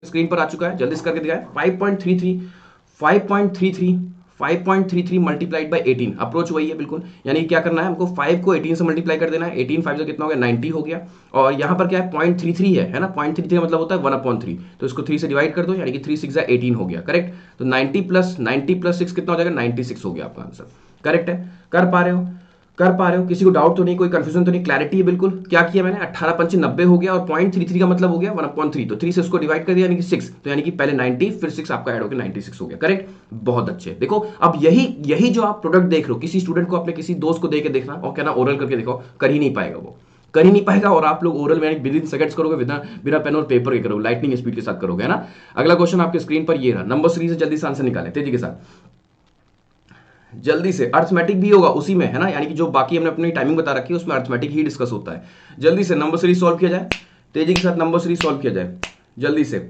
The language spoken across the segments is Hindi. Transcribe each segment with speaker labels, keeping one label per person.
Speaker 1: स्क्रीन पर आ चुका है, जल्दी से करके दिखाएं। 5.33 मल्टीप्लाइड बाय 18, अप्रोच वही है बिल्कुल। यानी क्या करना है हमको, 5 को 18 से मल्टीप्लाई कर देना है। 18 5 से कितना हो गया, 90 हो गया। और यहाँ पर क्या है, 0.33 है ना, 0.33 मतलब होता है 1/3, तो इसको 3 से डिवाइड कर दो, यानी कि 3 6 18 हो गया, करेक्ट। तो 90 प्लस 6 कितना हो जाएगा, 96 हो गया आपका आंसर, करेक्ट है। कर पा रहे हो, कर पा रहे हो, किसी को डाउट तो नहीं, कोई कंफ्यूजन तो नहीं, क्लैरिटी है बिल्कुल। क्या किया मैंने, 18 पंच 90 हो गया, और 0.33 का मतलब हो गया 1/3, तो 3 से उसको डिवाइड कर दिया, यानी कि 6, तो यानी कि पहले 90 फिर 6 आपका ऐड हो गया, 96 हो गया, करेक्ट। बहुत अच्छे। देखो अब यही जो आप प्रोडक्ट देख रहे हो, किसी स्टूडेंट को, अपने किसी दोस्त को दे के देखना और कहना ओरल करके दिखाओ, कर ही नहीं पाएगा वो, कर ही नहीं पाएगा। और आप लोग ओरल में विद इन सेकंड्स करोगे, बिना बिना पेन और पेपर के करोगे, लाइटनिंग स्पीड के साथ करोगे, है ना। अगला क्वेश्चन आपके स्क्रीन पर ये रहा, नंबर सीरीज से जल्दी से आंसर निकालें तेजी के साथ, जल्दी से। अर्थमेटिक भी होगा उसी में, है ना, यानी कि जो बाकी हमने अपनी टाइमिंग बता रखी है उसमें अर्थमेटिक ही डिस्कस होता है। जल्दी से नंबर सीरीज सॉल्व किया जाए, तेजी के साथ नंबर सीरीज सॉल्व किया जाए, जल्दी से,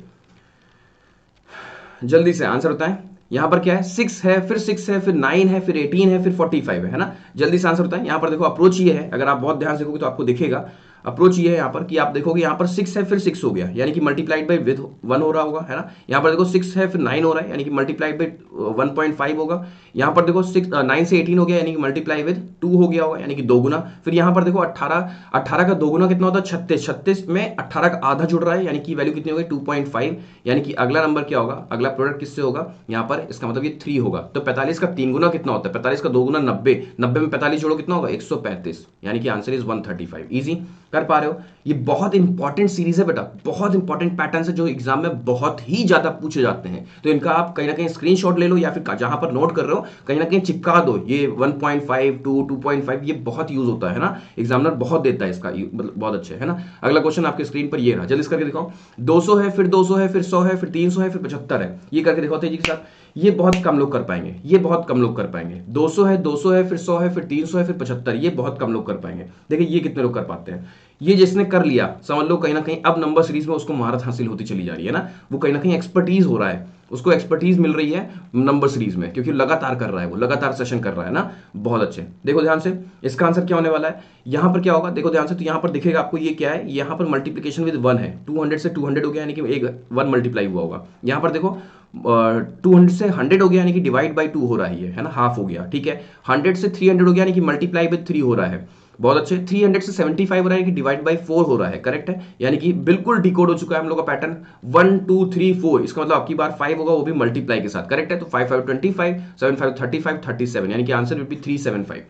Speaker 1: जल्दी से आंसर बताएं। यहां पर क्या है, 6 है, फिर 6 है, फिर 9 है, फिर 18 है, फिर 45 है ना। जल्दी से आंसर बताएं। यहां पर देखो अप्रोच ये है, अगर आप बहुत ध्यान से देखोगे तो आपको दिखेगा अप्रोच ये है यहाँ पर, कि आप देखोगे यहाँ पर 6 है, फिर 6 हो गया, यानी कि मल्टीप्लाइड बाई विद 1 हो रहा होगा, है ना। यहाँ पर देखो 6 है, फिर 9 हो रहा है, यानी कि मल्टीप्लाइड बाई 1.5 होगा। यहाँ पर देखो 9 से 18 हो गया, यानी कि मल्टीप्लाई विद 2 हो गया होगा, यानी कि 2 गुना। फिर यहाँ पर देखो 18 का 2 गुना कितना होता है, 36, 36 में 18 का आधा जुड़ रहा है, यानी कि वैल्यू कितनी हो गई, 2.5, यानी कि अगला नंबर क्या होगा, अगला प्रोडक्ट किससे होगा यहाँ पर, इसका मतलब ये 3 होगा। तो 45 का 3 गुना कितना होता है, 45 का 2 गुना 90, 90 में 45 जोड़ो कितना होगा, 135, यानी कि आंसर इज 135। इजी, कर पा रहे हो। ये बहुत इंपॉर्टेंट सीरीज है बेटा, बहुत इंपॉर्टेंट पैटर्न है जो एग्जाम में बहुत ही ज्यादा पूछे जाते हैं। तो इनका आप कहीं ना कहीं स्क्रीनशॉट ले लो, या फिर जहां पर नोट कर रहे हो कहीं ना कहीं चिपका दो। ये 1.5 2.5 ये बहुत यूज होता है ना, एग्जामिनर बहुत देता है इसका, मतलब बहुत अच्छे, है ना। अगला क्वेश्चन आपके स्क्रीन पर ये रहा, जल्दी करके दिखाओ। 200 है, फिर 200 है, फिर 100 है, फिर 300 है, फिर 75 है, ये करके दिखाओ तेजी के साथ। ये बहुत कम लोग कर पाएंगे, ये बहुत कम लोग कर पाएंगे। 200 है, 200 है, फिर 100 है, फिर 300 है, फिर 75, ये बहुत कम लोग कर पाएंगे। देखिए ये कितने लोग कर पाते हैं, ये जिसने कर लिया समझ लो कहीं ना कहीं अब नंबर सीरीज में उसको महारत हासिल होती चली जा रही है ना, वो कहीं ना कहीं एक्सपर्टीज हो रहा है, उसको एक्सपर्टीज मिल रही है नंबर सीरीज में, क्योंकि लगातार कर रहा है, वो लगातार सेशन कर रहा है ना। बहुत अच्छे, देखो ध्यान से, इसका आंसर क्या होने वाला है, यहां पर क्या होगा, देखो ध्यान से। तो यहां पर दिखेगा आपको ये क्या है, यहां पर मल्टीप्लीकेशन विद 1 है, 200 से 200 हो गया, यानी कि एक 1 मल्टीप्लाई हुआ होगा। यहां पर देखो 200 से 100 हो गया, यानी कि डिवाइड बाई 2 हो रहा है ना, हाफ हो गया, ठीक है। 100 से 300 हो गया, यानी कि मल्टीप्लाई विद 3 हो रहा है। बहुत अच्छे। 300 से 75 हो रहा है कि डिवाइड बाई 4 हो रहा है, करेक्ट है, यानी कि बिल्कुल डिकोड हो चुका है हम लोग का पैटर्न। 1 2 3 4, इसका मतलब आपकी बार 5 होगा, वो भी मल्टीप्लाई के साथ, करेक्ट है। तो 5 5 25, 7 5 35, 37, यानी कि आंसर विल बी 375,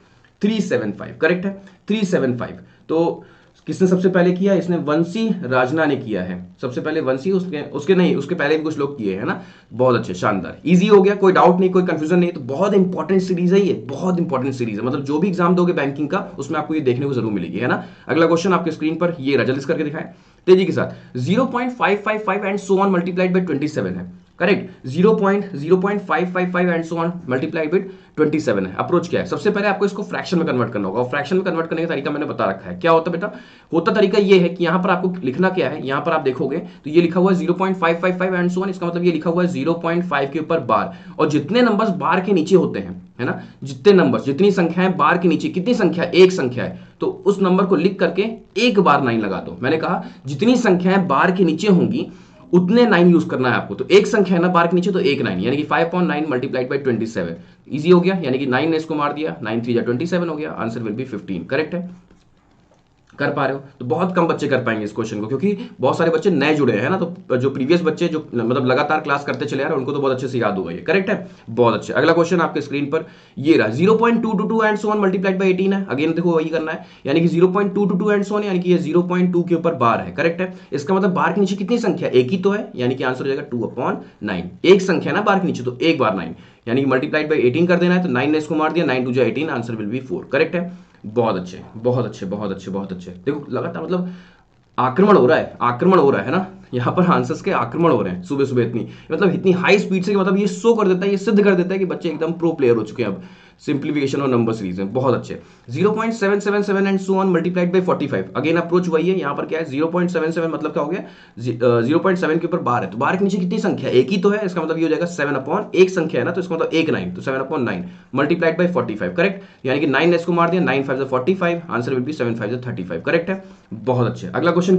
Speaker 1: 375, करेक्ट है, 375। तो किसने सबसे पहले किया, इसने वंशी राजना ने किया है सबसे पहले, वंशी, उसके उसके नहीं, उसके पहले भी कुछ लोग किए हैं ना। बहुत अच्छे, शानदार, इजी हो गया, कोई डाउट नहीं, कोई कंफ्यूजन नहीं। तो बहुत इंपॉर्टेंट सीरीज है ये, बहुत इंपॉर्टेंट सीरीज है, मतलब जो भी एग्जाम दोगे बैंकिंग का उसमें आपको ये देखने को जरूर मिलेगी, है ना। अगला क्वेश्चन आपके स्क्रीन पर ये रहा, जल्दी करके दिखाएं तेजी के साथ। 0.555 and so on multiplied by 27 है, correct. 0.0555 and so on multiplied with 27 है। अप्रोच क्या है, सबसे पहले आपको इसको फ्रैक्शन में कन्वर्ट करना होगा, और फ्रैक्शन में कन्वर्ट करने का तरीका मैंने बता रखा है। क्या होता है बेटा, होता तरीका ये है कि यहां पर आपको लिखना क्या है, यहां पर आप देखोगे तो ये लिखा हुआ है 0.555 एंड सो ऑन, इसका मतलब ये लिखा हुआ है 0.5 के ऊपर बार, और जितने नंबर्स बार के नीचे होते हैं, है ना, जितने नंबर्स, जितनी संख्याएं बार के नीचे, कितनी संख्या, एक संख्या है, तो उस नंबर को लिख करके एक बार 9 लगा दो। मैंने कहा जितनी संख्याएं बार के नीचे होंगी उतने 9 यूज करना है आपको। तो एक संख्या है ना बार के नीचे, तो एक 9, यानी कि 5.9 मल्टीप्लाइड बाई 27, इजी हो गया, यानी कि 9 ने इसको मार दिया, 9 3 27 हो गया, आंसर विल बी 15, करेक्ट है। कर पा रहे हो, तो बहुत कम बच्चे कर पाएंगे इस क्वेश्चन को, क्योंकि बहुत सारे बच्चे नए जुड़े हैं ना, तो जो प्रीवियस बच्चे जो मतलब लगातार क्लास करते चले आ रहे हैं उनको तो बहुत अच्छे से याद होगा ये, करेक्ट है। बहुत अच्छे। अगला क्वेश्चन आपके स्क्रीन पर ये रहा, 0.222 and so on multiplied by 18 है। अगेन देखो वही करना है, यानी कि 0.222 एंड सो ऑन, यानी कि ये 0.2 के ऊपर बार है, करेक्ट है। इसका मतलब बार के नीचे कितनी संख्या, एक ही तो है, यानी कि आंसर हो जाएगा 2/9। एक संख्या ना बार के नीचे, तो एक बार 9, यानी कि मल्टीप्लाइड बाई 18 कर देना है। तो 9 ने इसको मार दिया, 9 2 18, आंसर विल बी 4, करेक्ट है। बहुत अच्छे, बहुत अच्छे, बहुत अच्छे, बहुत अच्छे। देखो लगातार मतलब आक्रमण हो रहा है, आक्रमण हो रहा है ना, यहाँ पर आंसर्स के आक्रमण हो रहे हैं सुबह सुबह, इतनी मतलब इतनी हाई स्पीड से कि मतलब ये शो कर देता है, ये सिद्ध कर देता है कि बच्चे एकदम प्रो प्लेयर हो चुके हैं अब सिंप्लीफिकेशन और नंबर सीरीज में। बहुत अच्छे। 0.777 and so on multiplied by 45, again approach वही है। यहाँ पर क्या है, 0.77 मतलब क्या हो गया, 0.7 के ऊपर बार है, तो बार के नीचे कितनी संख्या, एक ही तो है, इसका मतलब ये हो जाएगा 7 एक संख्या है ना, तो इसका मतलब एक 9, तो 7/9 मल्टीप्लाइड बाई 45, करेक्ट, यानी कि 9 ने इसको मार दिया, 9 5 45, आंसर विल बी 7 5 35, करेक्ट है। बहुत अच्छे। अगला क्वेश्चन